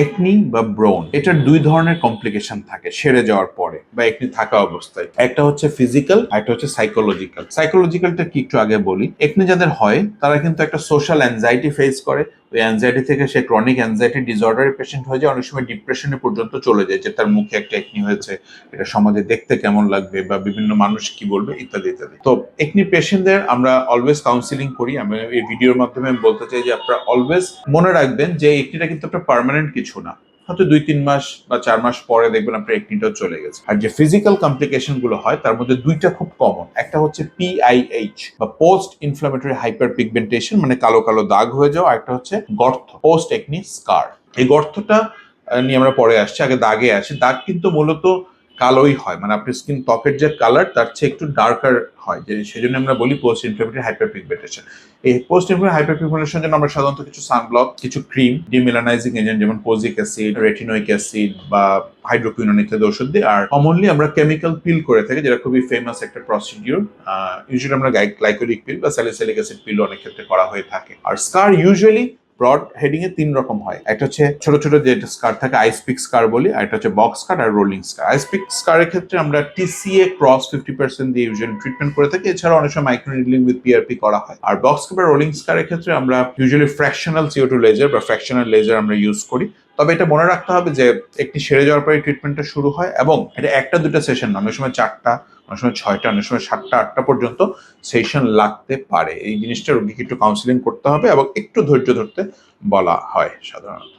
Acne বা ব্রোন, এটার দুই ধরনের কমপ্লিকেশন থাকে সেরে যাওয়ার পরে বা একনি থাকা অবস্থায়। একটা হচ্ছে ফিজিক্যাল, একটা হচ্ছে সাইকোলজিক্যাল। সাইকোলজিক্যালটা কি একটু আগে বলি। একনি যাদের হয় তারা কিন্তু একটা সোশ্যাল অ্যাংজাইটি ফেস করে, ওই অ্যাংজাইটি থেকে সে ক্রনিক অ্যাংজাইটি ডিসঅর্ডারের পেশেন্ট হয়ে যায়, অনেক সময় ডিপ্রেশনে পর্যন্ত চলে যায় যে তার মুখে একটা একনি হয়েছে, এটা সমাজে দেখতে কেমন লাগবে বা বিভিন্ন মানুষ কি বলবে ইত্যাদি ইত্যাদি। তো একনি পেশেন্টদের আমরা অলওয়েজ কাউন্সিলিং করি। আমি এই ভিডিওর মাধ্যমে বলতে চাই যে আপনারা অলওয়েজ মনে রাখবেন যে একনিটা কিন্তু একটা পার্মানেন্ট কিছু না, হয়তো 2-3 মাস বা 4 মাস পরে দেখবেন আপনার একনিটাও চলে গেছে। আর যে ফিজিক্যাল কমপ্লিকেশন গুলো হয় তার মধ্যে দুইটা খুব কমন। একটা হচ্ছে PIH বা পোস্ট ইনফ্লামেটরি হাইপার পিগমেন্টেশন, মানে কালো কালো দাগ হয়ে যাওয়া। একটা হচ্ছে গর্ত, পোস্ট একনি স্কার। এই গর্তটা নিয়ে আমরা পরে আসছি, আগে দাগে আসি। দাগ কিন্তু মূলত কালোই হয়, মানে আপনার স্কিন ত্বকের যে কালার তার চেয়ে একটু ডার্কার হয়, যে সেজন্য আমরা বলি পোস্ট ইনফ্লামেটরি হাইপার পিগমেন্টেশন। এই পোস্ট ইনফ্লামেটরি হাইপার পিগমেন্টেশনের জন্য আমরা সাধারণত কিছু সানব্লক, কিছু ক্রিম, ডিমেলানাইজিং এজেন্ট যেমন পোজিক অ্যাসিড, রেটিনোইক অ্যাসিড বা হাইড্রোকুইনোন ইত্যাদি ওষুধ দিই। আর কমনলি আমরা কেমিক্যাল পিল করে থাকি, যেটা খুবই ফেমাস একটা প্রসিডিউর। ইউজুয়ালি আমরা গ্লাইকোলিক পিল বা স্যালিসাইলিক অ্যাসিড পিল অনেক ক্ষেত্রে করা হয়ে থাকে। আর স্কার ইউজুয়ালি ব্রড হেডিং এ 3 রকম হয়। একটা হচ্ছে ছোট ছোট যে স্কার থাকে, আইস পিক স্কার বলি, আর একটা হচ্ছে বক্স স্কার আর রোলিং স্কার। আইস পিক স্কারের ক্ষেত্রে আমরা TCA ক্রস 50% দিয়ে ইউজুয়ালি ট্রিটমেন্ট করে থাকি। এছাড়া অনেক সময় মাইক্রো নিডলিং উইথ PRP করা হয়। আর বক্স স্কার বা রোলিং স্কারের ক্ষেত্রে আমরা ইউজুয়ালি ফ্র্যাকশনাল CO2 লেজার বা ফ্র্যাকশনাল লেজার আমরা ইউজ করি। তবে এটা মনে রাখতে হবে যে একটি সেরে যাওয়ার পরে ট্রিটমেন্টটা শুরু হয়, এবং এটা একটা দুটা সেশন না, অনেক সময় 4টা, অনেক সময় 6টা, অনেক সময় 7টা 8টা পর্যন্ত সেশন লাগতে পারে। এই জিনিসটা রোগীকে একটু কাউন্সিলিং করতে হবে এবং একটু ধৈর্য ধরতে বলা হয় সাধারণত।